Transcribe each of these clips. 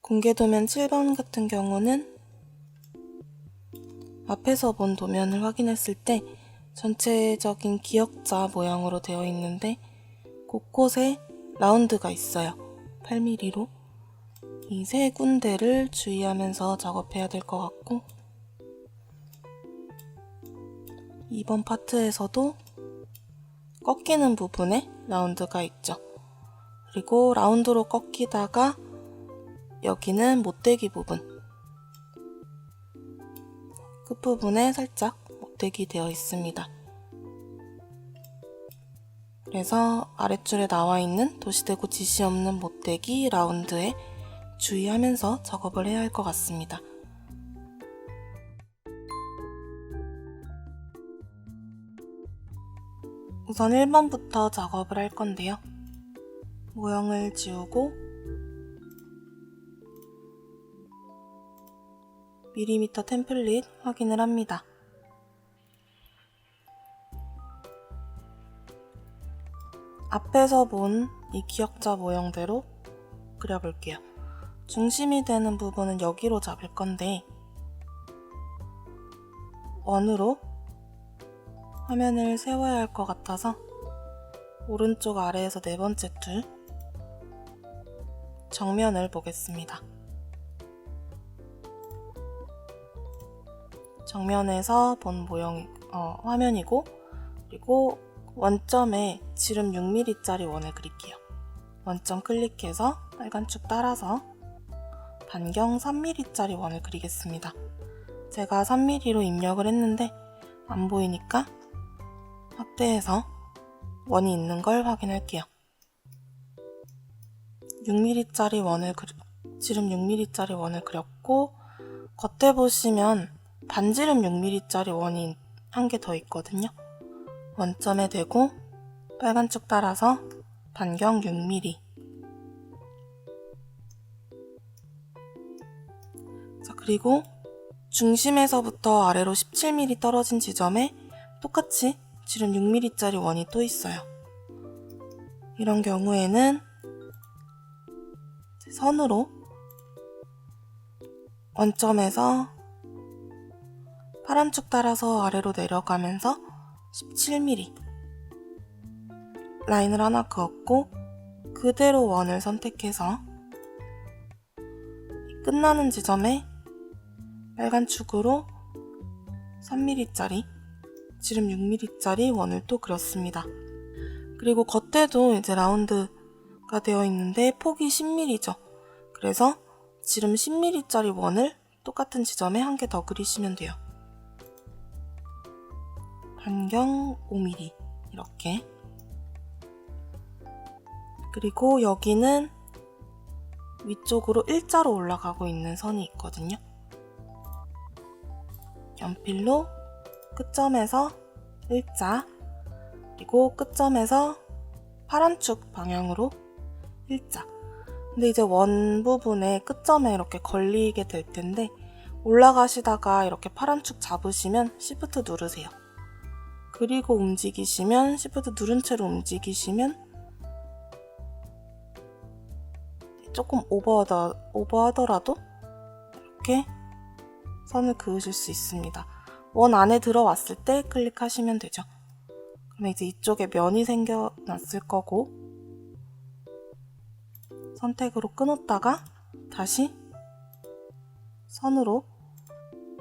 공개도면 7번 같은 경우는 앞에서 본 도면을 확인했을 때 전체적인 기역자 모양으로 되어 있는데 곳곳에 라운드가 있어요. 8mm로. 이 세 군데를 주의하면서 작업해야 될 것 같고, 이번 파트에서도 꺾이는 부분에 라운드가 있죠. 그리고 라운드로 꺾이다가 여기는 못대기 부분, 끝부분에 살짝 못대기 되어 있습니다. 그래서 아랫줄에 나와 있는 도시되고 지시 없는 못대기 라운드에 주의하면서 작업을 해야 할 것 같습니다. 우선 1번부터 작업을 할 건데요. 모형을 지우고 밀리미터 템플릿 확인을 합니다. 앞에서 본 이 기역자 모형대로 그려볼게요. 중심이 되는 부분은 여기로 잡을 건데 원으로 화면을 세워야 할 것 같아서 오른쪽 아래에서 네 번째 툴 정면을 보겠습니다. 정면에서 본 화면이고, 그리고 원점에 지름 6mm짜리 원을 그릴게요. 원점 클릭해서 빨간 축 따라서 반경 3mm짜리 원을 그리겠습니다. 제가 3mm로 입력을 했는데 안 보이니까 확대해서 원이 있는 걸 확인할게요. 6mm짜리 지름 6mm짜리 원을 그렸고, 겉에 보시면 반지름 6mm짜리 원이 한 개 더 있거든요. 원점에 대고 빨간 축 따라서 반경 6mm. 자, 그리고 중심에서부터 아래로 17mm 떨어진 지점에 똑같이 지름 6mm짜리 원이 또 있어요. 이런 경우에는 선으로 원점에서 파란 축 따라서 아래로 내려가면서 17mm 라인을 하나 그었고, 그대로 원을 선택해서 끝나는 지점에 빨간 축으로 3mm짜리 지름 6mm짜리 원을 또 그렸습니다. 그리고 겉에도 이제 라운드가 되어 있는데 폭이 10mm죠. 그래서 지름 10mm짜리 원을 똑같은 지점에 한 개 더 그리시면 돼요. 반경 5mm 이렇게. 그리고 여기는 위쪽으로 일자로 올라가고 있는 선이 있거든요. 연필로 끝점에서 일자, 그리고 끝점에서 파란 축 방향으로 일자. 근데 이제 원 부분에 끝점에 이렇게 걸리게 될 텐데 올라가시다가 이렇게 파란 축 잡으시면 Shift 누르세요. 그리고 움직이시면 Shift 누른 채로 움직이시면 조금 오버하더라도 이렇게 선을 그으실 수 있습니다. 원 안에 들어왔을 때 클릭하시면 되죠. 그러면 이제 이쪽에 면이 생겨났을 거고, 선택으로 끊었다가 다시 선으로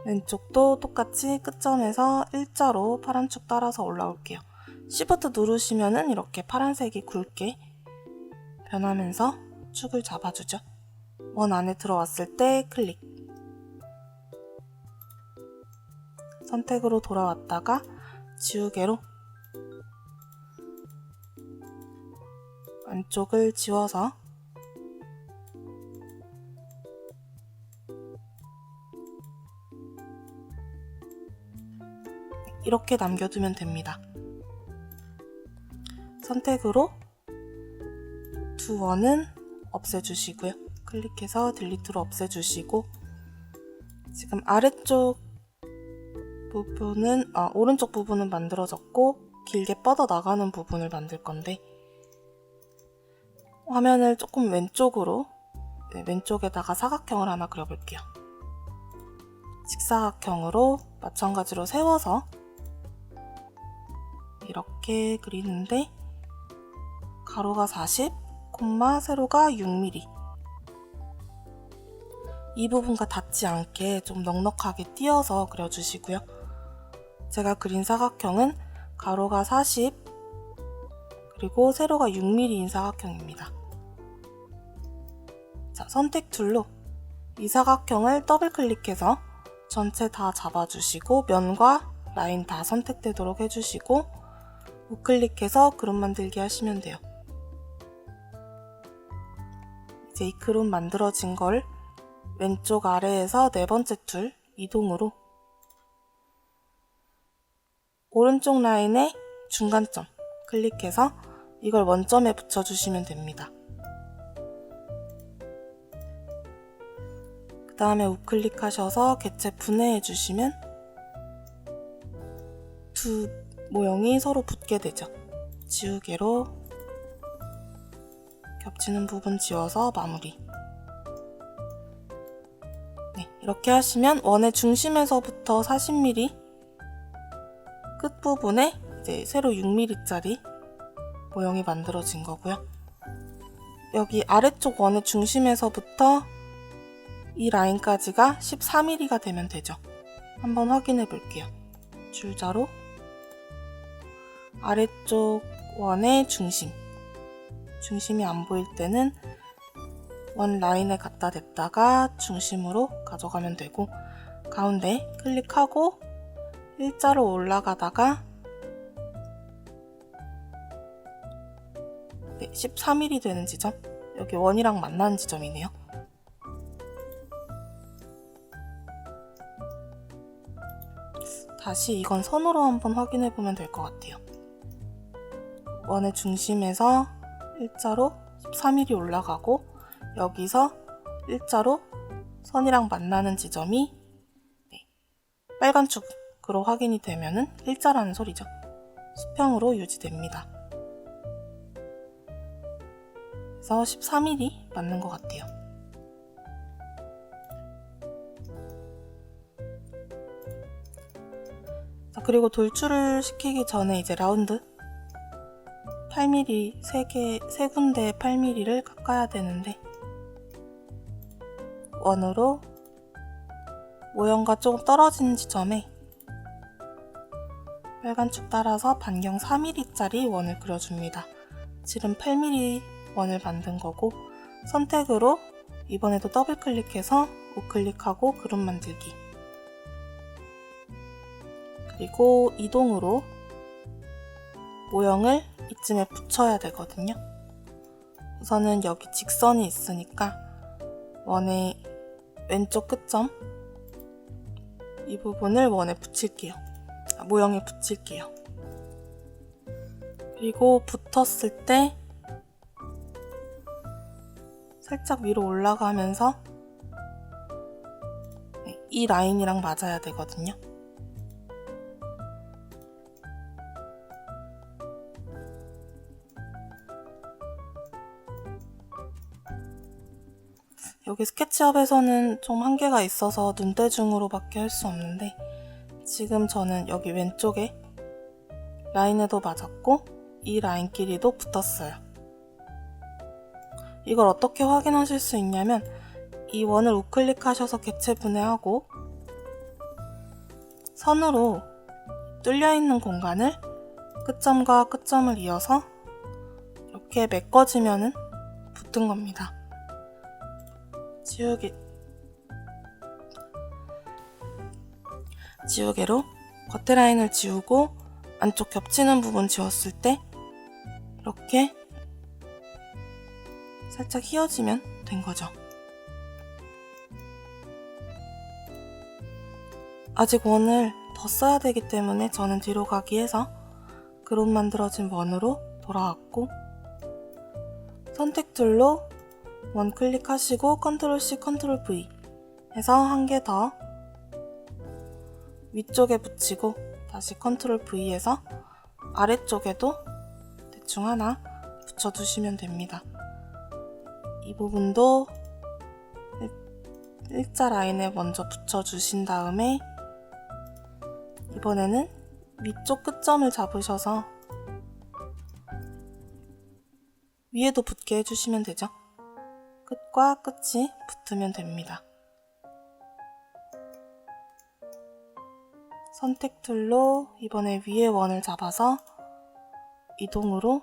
왼쪽도 똑같이 끝점에서 일자로 파란 축 따라서 올라올게요. Shift 누르시면은 이렇게 파란색이 굵게 변하면서 축을 잡아주죠. 원 안에 들어왔을 때 클릭. 선택으로 돌아왔다가 지우개로 안쪽을 지워서 이렇게 남겨두면 됩니다. 선택으로 두 원은 없애주시고요. 클릭해서 딜리트로 없애주시고, 지금 아래쪽 부분은 오른쪽 부분은 만들어졌고 길게 뻗어 나가는 부분을 만들 건데, 화면을 조금 왼쪽으로 네, 왼쪽에다가 사각형을 하나 그려볼게요. 직사각형으로 마찬가지로 세워서 이렇게 그리는데 가로가 40, 세로가 6mm. 이 부분과 닿지 않게 좀 넉넉하게 띄어서 그려주시고요. 제가 그린 사각형은 가로가 40, 그리고 세로가 6mm인 사각형입니다. 자, 선택 툴로 이 사각형을 더블 클릭해서 전체 다 잡아주시고 면과 라인 다 선택되도록 해주시고 우클릭해서 그룹 만들기 하시면 돼요. 이제 이 그룹 만들어진 걸 왼쪽 아래에서 네 번째 툴 이동으로 오른쪽 라인의 중간점 클릭해서 이걸 원점에 붙여주시면 됩니다. 그 다음에 우클릭하셔서 객체 분해해 주시면 두 모형이 서로 붙게 되죠. 지우개로 겹치는 부분 지워서 마무리. 네, 이렇게 하시면 원의 중심에서부터 40mm 끝부분에 이제 세로 6mm짜리 모형이 만들어진 거고요. 여기 아래쪽 원의 중심에서부터 이 라인까지가 14mm가 되면 되죠. 한번 확인해 볼게요. 줄자로 아래쪽 원의 중심이 안 보일 때는 원 라인에 갖다 댔다가 중심으로 가져가면 되고 가운데 클릭하고 일자로 올라가다가 네, 13mm 되는 지점, 여기 원이랑 만나는 지점이네요. 다시 이건 선으로 한번 확인해 보면 될 것 같아요. 원의 중심에서 일자로 13mm 올라가고 여기서 일자로 선이랑 만나는 지점이 네, 빨간 축으로 확인이 되면은 일자라는 소리죠. 수평으로 유지됩니다. 그래서 13mm 맞는 것 같아요. 자, 그리고 돌출을 시키기 전에 이제 라운드 8mm, 3군데 8mm를 깎아야 되는데 원으로 모형과 조금 떨어진 지점에 빨간 축 따라서 반경 4mm짜리 원을 그려줍니다. 지름 8mm 원을 만든 거고 선택으로 이번에도 더블 클릭해서 우클릭하고 그룹 만들기, 그리고 이동으로 모형을 이쯤에 붙여야 되거든요. 우선은 여기 직선이 있으니까 원의 왼쪽 끝점 이 부분을 원에 붙일게요. 모형에 붙일게요. 그리고 붙었을 때 살짝 위로 올라가면서 이 라인이랑 맞아야 되거든요. 여기 스케치업에서는 좀 한계가 있어서 눈대중으로밖에 할 수 없는데 지금 저는 여기 왼쪽에 라인에도 맞았고 이 라인끼리도 붙었어요. 이걸 어떻게 확인하실 수 있냐면 이 원을 우클릭하셔서 객체 분해하고 선으로 뚫려있는 공간을 끝점과 끝점을 이어서 이렇게 메꿔지면은 붙은 겁니다. 지우개로 겉에 라인을 지우고 안쪽 겹치는 부분 지웠을 때 이렇게 살짝 휘어지면 된 거죠. 아직 원을 더 써야 되기 때문에 저는 뒤로 가기 해서 그룹 만들어진 원으로 돌아왔고 선택 툴로 원 클릭하시고 컨트롤 C, 컨트롤 V 해서 한 개 더 위쪽에 붙이고 다시 컨트롤 V 해서 아래쪽에도 대충 하나 붙여주시면 됩니다. 이 부분도 일자 라인에 먼저 붙여주신 다음에 이번에는 위쪽 끝점을 잡으셔서 위에도 붙게 해주시면 되죠. 끝과 끝이 붙으면 됩니다. 선택 툴로 이번에 위에 원을 잡아서 이동으로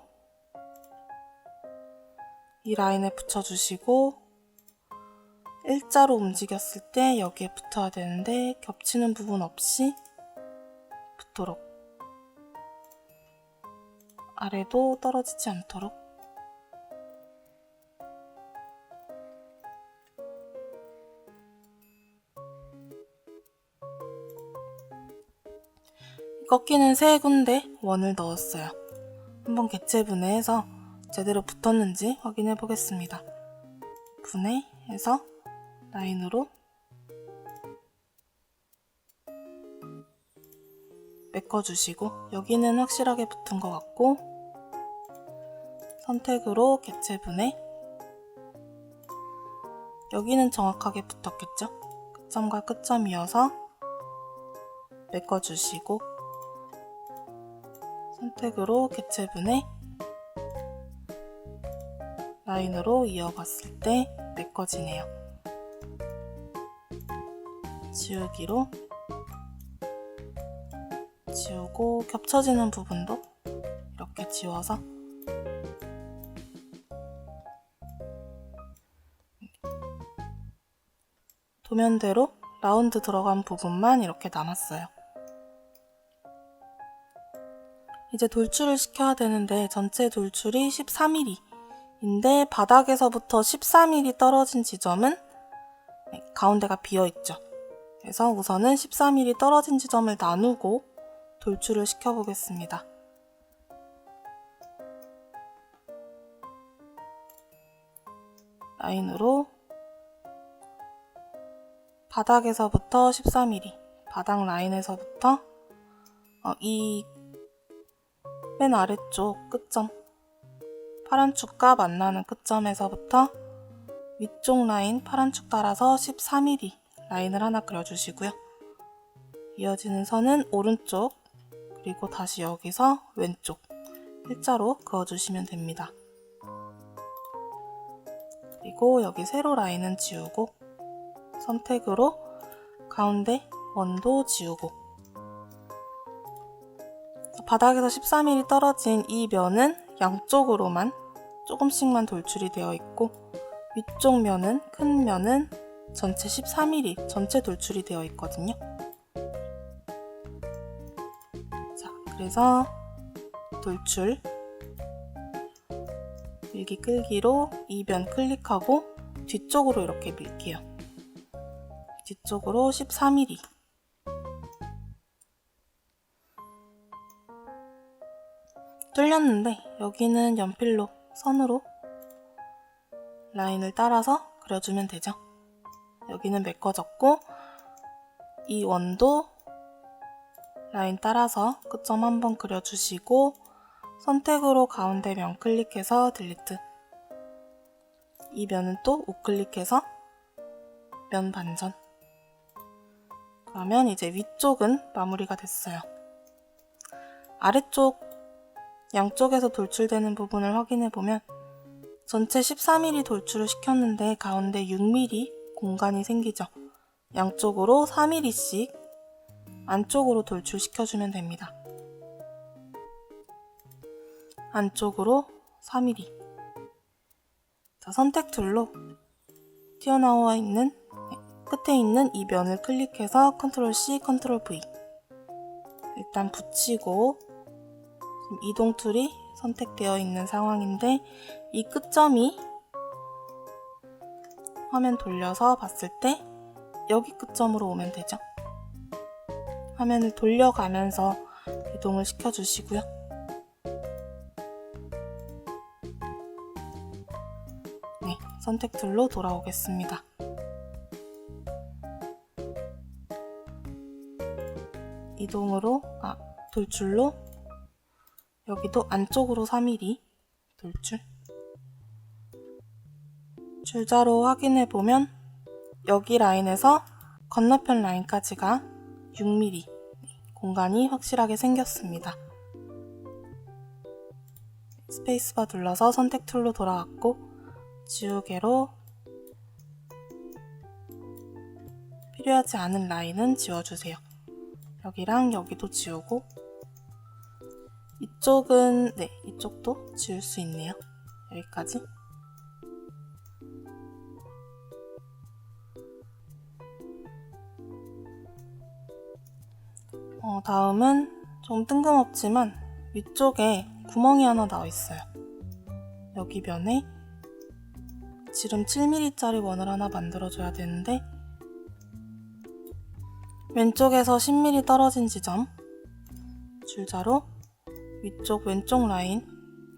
이 라인에 붙여주시고 일자로 움직였을 때 여기에 붙어야 되는데 겹치는 부분 없이 붙도록, 아래도 떨어지지 않도록. 꺾이는 세 군데 원을 넣었어요. 한번 객체 분해해서 제대로 붙었는지 확인해 보겠습니다. 분해해서 라인으로 메꿔주시고 여기는 확실하게 붙은 것 같고 선택으로 객체 분해, 여기는 정확하게 붙었겠죠? 끝점과 끝점 이어서 메꿔주시고 선택으로 객체 분해, 라인으로 이어갔을 때 메꿔지네요. 지우기로 지우고 겹쳐지는 부분도 이렇게 지워서 도면대로 라운드 들어간 부분만 이렇게 남았어요. 이제 돌출을 시켜야 되는데 전체 돌출이 13mm인데 바닥에서부터 13mm 떨어진 지점은 가운데가 비어있죠. 그래서 우선은 14mm 떨어진 지점을 나누고 돌출을 시켜보겠습니다. 라인으로 바닥에서부터 14mm, 바닥 라인에서부터 이 맨 아래쪽 끝점, 파란 축과 만나는 끝점에서부터 위쪽 라인 파란 축 따라서 14mm 라인을 하나 그려주시고요. 이어지는 선은 오른쪽, 그리고 다시 여기서 왼쪽 일자로 그어주시면 됩니다. 그리고 여기 세로 라인은 지우고 선택으로 가운데 원도 지우고 바닥에서 14mm 떨어진 이 면은 양쪽으로만 조금씩만 돌출이 되어 있고 위쪽 면은, 큰 면은 전체 14mm 전체 돌출이 되어 있거든요. 자, 그래서 돌출 밀기 끌기로 이 면 클릭하고 뒤쪽으로 이렇게 밀게요. 뒤쪽으로 14mm. 뚫렸는데 여기는 연필로 선으로 라인을 따라서 그려주면 되죠. 여기는 메꿔졌고 이 원도 라인 따라서 끝점 한번 그려주시고 선택으로 가운데 면 클릭해서 딜리트, 이 면은 또 우클릭해서 면 반전. 그러면 이제 위쪽은 마무리가 됐어요. 아래쪽 양쪽에서 돌출되는 부분을 확인해보면 전체 14mm 돌출을 시켰는데 가운데 6mm 공간이 생기죠. 양쪽으로 4mm씩 안쪽으로 돌출시켜주면 됩니다. 안쪽으로 4mm. 자, 선택 툴로 튀어나와 있는 끝에 있는 이 면을 클릭해서 컨트롤 C, 컨트롤 V. 일단 붙이고 이동 툴이 선택되어 있는 상황인데 이 끝점이 화면 돌려서 봤을 때 여기 끝점으로 오면 되죠. 화면을 돌려가면서 이동을 시켜주시고요. 네, 선택 툴로 돌아오겠습니다. 이동으로, 돌출로 여기도 안쪽으로 3mm 돌출. 줄자로 확인해보면 여기 라인에서 건너편 라인까지가 6mm 공간이 확실하게 생겼습니다. 스페이스바 눌러서 선택 툴로 돌아왔고 지우개로 필요하지 않은 라인은 지워주세요. 여기랑 여기도 지우고 이쪽은 이쪽도 지울 수 있네요. 여기까지. 다음은 좀 뜬금없지만 위쪽에 구멍이 하나 나와 있어요. 여기 면에 지름 7mm짜리 원을 하나 만들어줘야 되는데 왼쪽에서 10mm 떨어진 지점 줄자로 위쪽 왼쪽 라인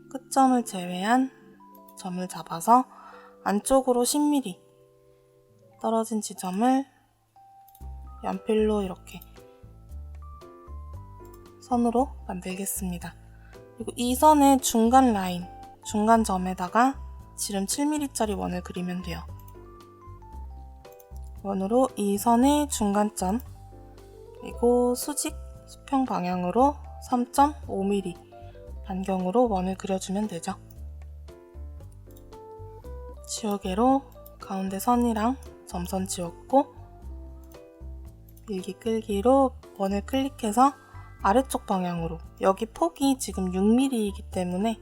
끝점을 제외한 점을 잡아서 안쪽으로 10mm 떨어진 지점을 연필로 이렇게 선으로 만들겠습니다. 그리고 이 선의 중간 라인, 중간 점에다가 지름 7mm짜리 원을 그리면 돼요. 원으로 이 선의 중간점 그리고 수직, 수평 방향으로 3.5mm 반경으로 원을 그려주면 되죠. 지우개로 가운데 선이랑 점선 지웠고 밀기 끌기로 원을 클릭해서 아래쪽 방향으로 여기 폭이 지금 6mm이기 때문에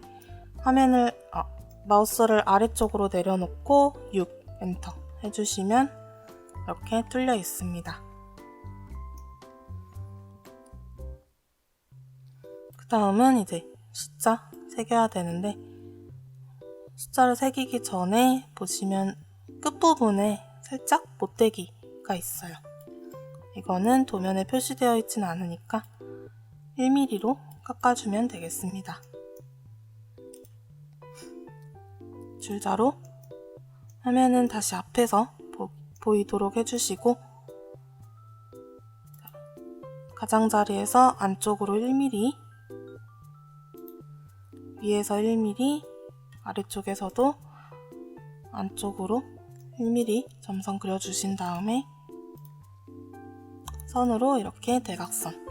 마우스를 아래쪽으로 내려놓고 6 엔터 해주시면 이렇게 뚫려 있습니다. 그 다음은 이제 숫자 새겨야 되는데 숫자를 새기기 전에 보시면 끝부분에 살짝 못대기가 있어요. 이거는 도면에 표시되어 있지는 않으니까 1mm로 깎아주면 되겠습니다. 줄자로 화면은 다시 앞에서 보이도록 해주시고 가장자리에서 안쪽으로 1mm 위에서 1mm 아래쪽에서도 안쪽으로 1mm 점선 그려주신 다음에 선으로 이렇게 대각선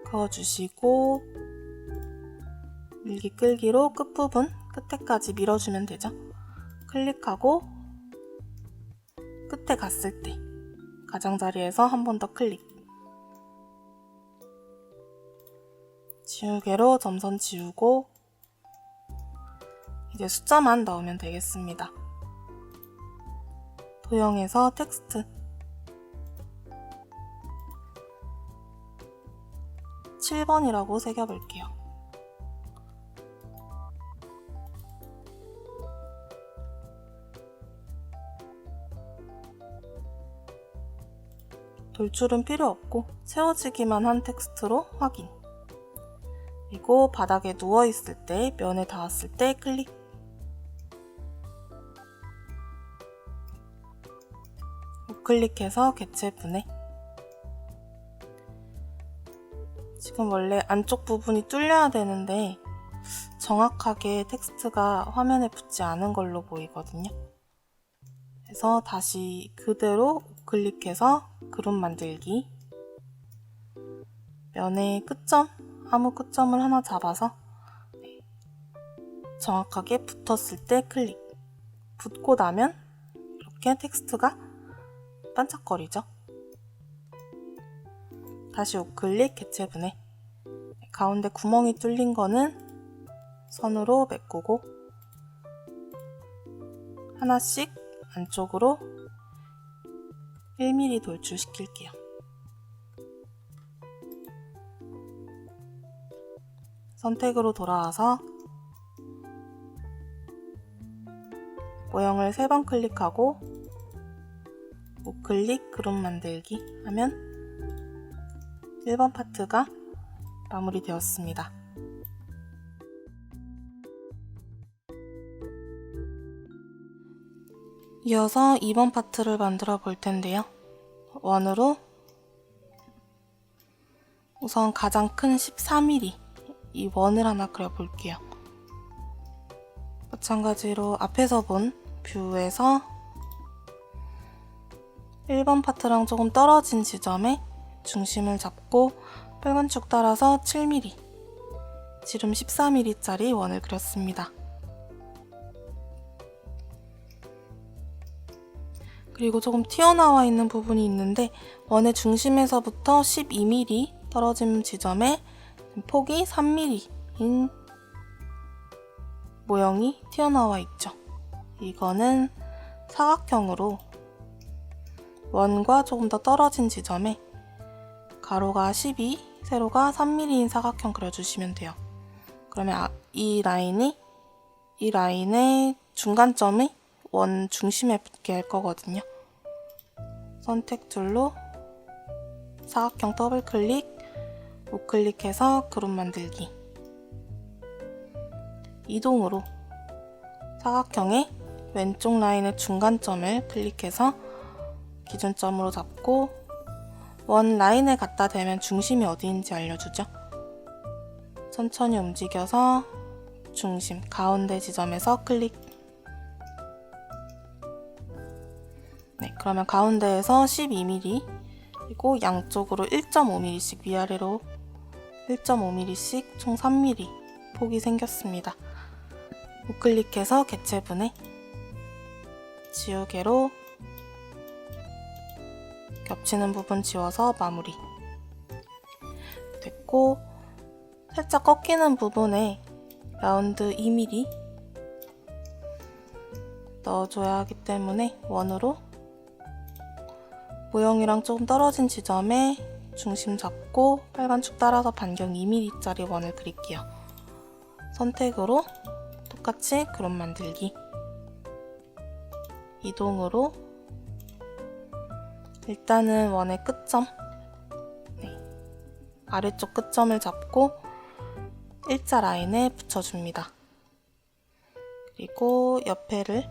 그어주시고 밀기 끌기로 끝부분 끝에까지 밀어주면 되죠. 클릭하고 끝에 갔을 때 가장자리에서 한 번 더 클릭 지우개로 점선 지우고 이제 숫자만 넣으면 되겠습니다. 도형에서 텍스트 7번이라고 새겨볼게요. 돌출은 필요 없고 채워지기만 한 텍스트로 확인. 그리고 바닥에 누워있을 때, 면에 닿았을 때 클릭. 우클릭해서 개체 분해. 지금 원래 안쪽 부분이 뚫려야 되는데 정확하게 텍스트가 화면에 붙지 않은 걸로 보이거든요. 그래서 다시 그대로 우클릭해서 그룹 만들기. 면의 끝점, 아무 끝점을 하나 잡아서 정확하게 붙었을 때 클릭. 붙고 나면 이렇게 텍스트가 반짝거리죠. 다시 우클릭, 개체 분해. 가운데 구멍이 뚫린 거는 선으로 메꾸고 하나씩 안쪽으로 1mm 돌출시킬게요. 선택으로 돌아와서 모형을 3번 클릭하고 우클릭, 그룹 만들기 하면 1번 파트가 마무리되었습니다. 이어서 2번 파트를 만들어 볼 텐데요. 원으로 우선 가장 큰 14mm 이 원을 하나 그려볼게요. 마찬가지로 앞에서 본 뷰에서 1번 파트랑 조금 떨어진 지점에 중심을 잡고 빨간 쭉 따라서 7mm, 지름 14mm짜리 원을 그렸습니다. 그리고 조금 튀어나와 있는 부분이 있는데 원의 중심에서부터 12mm 떨어진 지점에 폭이 3mm인 모형이 튀어나와 있죠. 이거는 사각형으로 원과 조금 더 떨어진 지점에 가로가 12, 세로가 3mm인 사각형 그려주시면 돼요. 그러면 이 라인의 중간점이 원 중심에 붙게 할 거거든요. 선택 툴로 사각형 더블 클릭, 우클릭해서 그룹 만들기. 이동으로 사각형의 왼쪽 라인의 중간점을 클릭해서 기준점으로 잡고 원 라인에 갖다 대면 중심이 어디인지 알려주죠. 천천히 움직여서 중심, 가운데 지점에서 클릭. 네, 그러면 가운데에서 12mm, 그리고 양쪽으로 1.5mm씩 위아래로 1.5mm씩 총 3mm 폭이 생겼습니다. 우클릭해서 개체분해, 지우개로 겹치는 부분 지워서 마무리. 됐고, 살짝 꺾이는 부분에 라운드 2mm 넣어줘야 하기 때문에 원으로 모형이랑 조금 떨어진 지점에 중심 잡고 빨간 축 따라서 반경 2mm짜리 원을 그릴게요. 선택으로 똑같이 그룹 만들기. 이동으로 일단은 원의 끝점, 아래쪽 끝점을 잡고 일자 라인에 붙여줍니다. 그리고 옆에를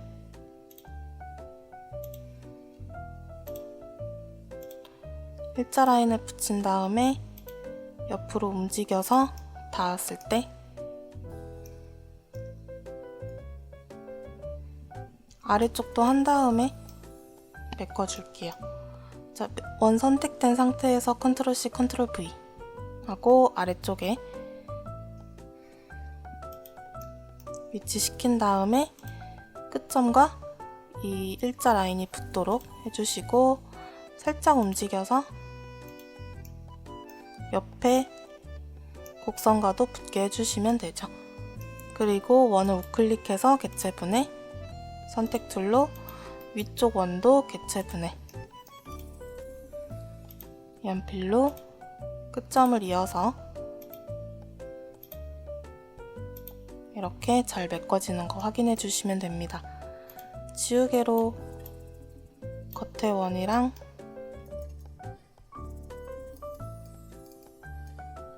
일자 라인에 붙인 다음에 옆으로 움직여서 닿았을 때 아래쪽도 한 다음에 메꿔줄게요. 자, 원 선택된 상태에서 컨트롤 C, 컨트롤 V 하고 아래쪽에 위치시킨 다음에 끝점과 이 일자 라인이 붙도록 해주시고 살짝 움직여서 옆에 곡선과도 붙게 해주시면 되죠. 그리고 원을 우클릭해서 개체분해, 선택 툴로 위쪽 원도 개체분해, 연필로 끝점을 이어서 이렇게 잘 메꿔지는 거 확인해 주시면 됩니다. 지우개로 겉에 원이랑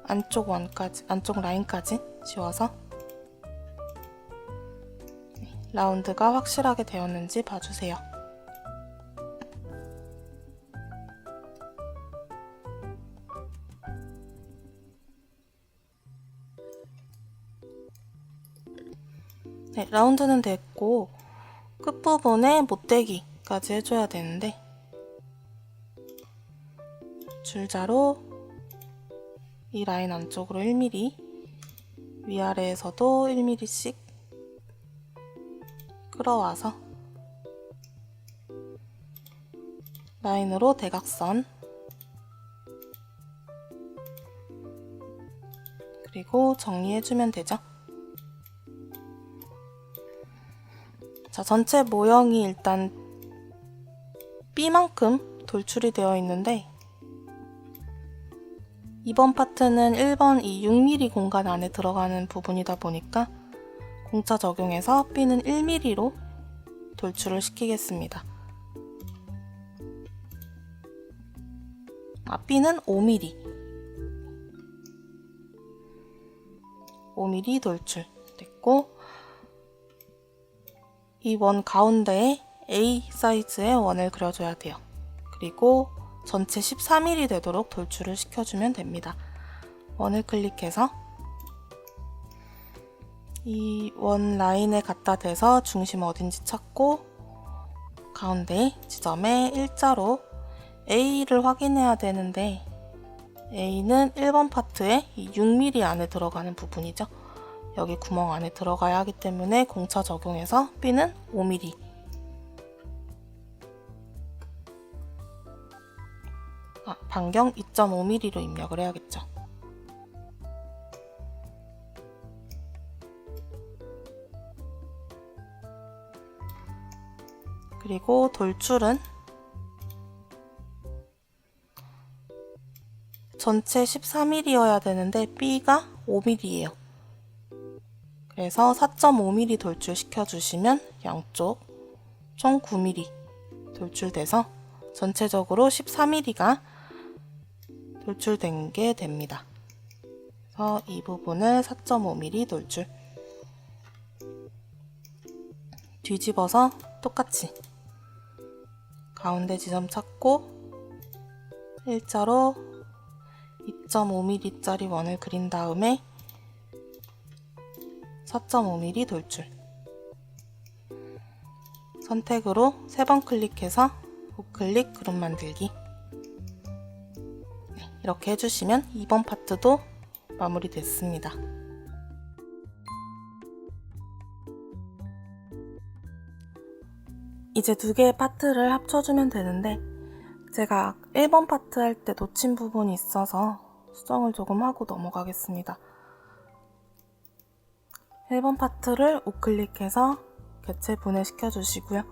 안쪽 라인까지 지워서 라운드가 확실하게 되었는지 봐주세요. 네, 라운드는 됐고 끝부분에 못대기까지 해줘야 되는데 줄자로 이 라인 안쪽으로 1mm, 위아래에서도 1mm씩 끌어와서 라인으로 대각선, 그리고 정리해주면 되죠. 자, 전체 모형이 일단 B만큼 돌출이 되어 있는데 이번 파트는 1번 이 6mm 공간 안에 들어가는 부분이다 보니까 공차 적용해서 B는 1mm로 돌출을 시키겠습니다. B는 5mm 돌출 됐고, 이 원 가운데에 A 사이즈의 원을 그려줘야 돼요. 그리고 전체 14mm 되도록 돌출을 시켜주면 됩니다. 원을 클릭해서 이 원 라인에 갖다 대서 중심 어딘지 찾고 가운데 지점에 일자로 A를 확인해야 되는데 A는 1번 파트에 이 6mm 안에 들어가는 부분이죠. 여기 구멍 안에 들어가야 하기 때문에 공차 적용해서 B는 5mm. 반경 2.5mm로 입력을 해야겠죠. 그리고 돌출은 전체 14mm여야 되는데 B가 5mm예요. 그래서 4.5mm 돌출 시켜주시면 양쪽 총 9mm 돌출돼서 전체적으로 14mm가 돌출된 게 됩니다. 그래서 이 부분을 4.5mm 돌출. 뒤집어서 똑같이 가운데 지점 찾고 일자로 2.5mm짜리 원을 그린 다음에 4.5mm 돌출. 선택으로 3번 클릭해서 우클릭 그룹 만들기. 이렇게 해주시면 2번 파트도 마무리됐습니다. 이제 두 개의 파트를 합쳐주면 되는데 제가 1번 파트 할 때 놓친 부분이 있어서 수정을 조금 하고 넘어가겠습니다. 1번 파트를 우클릭해서 개체 분해시켜 주시고요.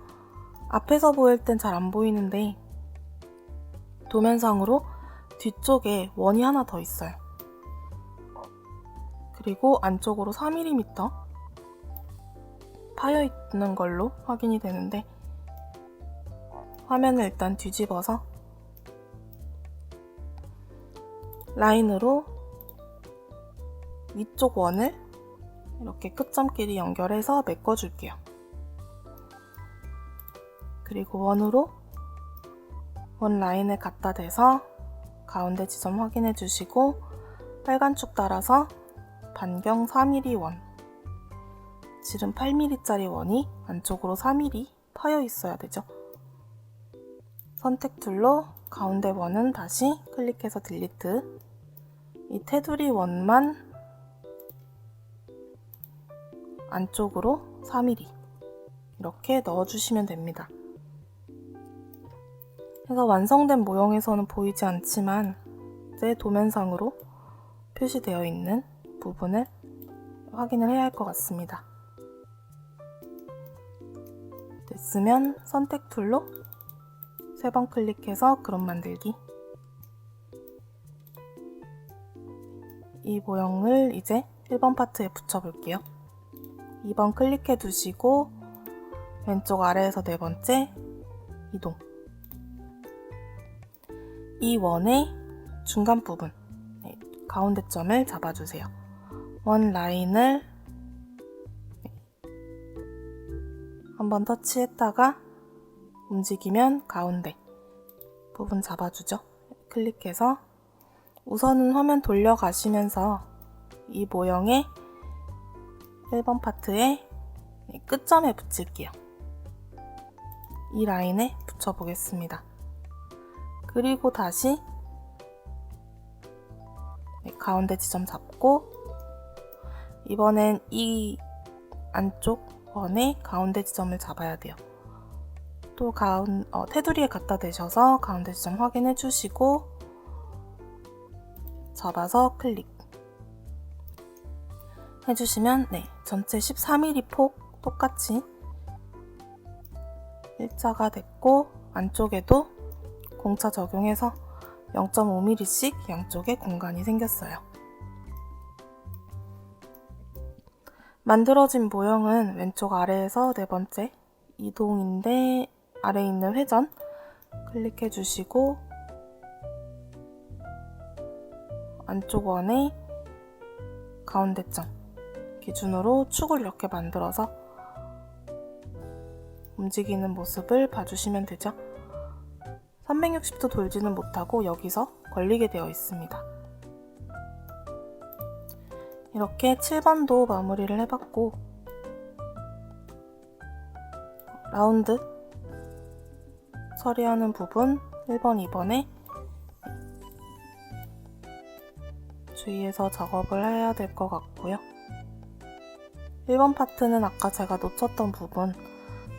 앞에서 보일 땐 잘 안 보이는데 도면상으로 뒤쪽에 원이 하나 더 있어요. 그리고 안쪽으로 4mm 파여 있는 걸로 확인이 되는데 화면을 일단 뒤집어서 라인으로 위쪽 원을 이렇게 끝점끼리 연결해서 메꿔줄게요. 그리고 원으로 원 라인을 갖다 대서 가운데 지점 확인해 주시고 빨간 축 따라서 반경 4mm 원, 지름 8mm짜리 원이 안쪽으로 4mm 파여 있어야 되죠. 선택 툴로 가운데 원은 다시 클릭해서 딜리트. 이 테두리 원만 안쪽으로 4mm 이렇게 넣어주시면 됩니다. 그래서 완성된 모형에서는 보이지 않지만 이제 도면상으로 표시되어 있는 부분을 확인을 해야 할 것 같습니다. 됐으면 선택 툴로 3번 클릭해서 그룹 만들기. 이 모형을 이제 1번 파트에 붙여볼게요. 2번 클릭해 두시고 왼쪽 아래에서 4번째 이동. 이 원의 중간 부분, 가운데 점을 잡아주세요. 원 라인을 한번 터치했다가 움직이면 가운데 부분 잡아주죠. 클릭해서 우선은 화면 돌려가시면서 이 모형의 1번 파트의 끝점에 붙일게요. 이 라인에 붙여보겠습니다. 그리고 다시 가운데 지점 잡고 이번엔 이 안쪽 원의 가운데 지점을 잡아야 돼요. 또 테두리에 갖다 대셔서 가운데 지점 확인해 주시고 잡아서 클릭 해주시면 전체 14mm 폭 똑같이 일자가 됐고 안쪽에도 공차 적용해서 0.5mm씩 양쪽에 공간이 생겼어요. 만들어진 모형은 왼쪽 아래에서 4번째 이동인데 아래에 있는 회전 클릭해 주시고 안쪽 원의 가운데 점 기준으로 축을 이렇게 만들어서 움직이는 모습을 봐주시면 되죠. 360도 돌지는 못하고 여기서 걸리게 되어 있습니다. 이렇게 7번도 마무리를 해봤고, 라운드 처리하는 부분 1번, 2번에 주의해서 작업을 해야 될 것 같고요. 1번 파트는 아까 제가 놓쳤던 부분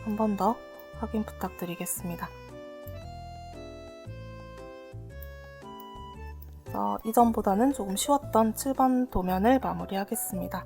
한 번 더 확인 부탁드리겠습니다. 이전보다는 조금 쉬웠던 7번 도면을 마무리하겠습니다.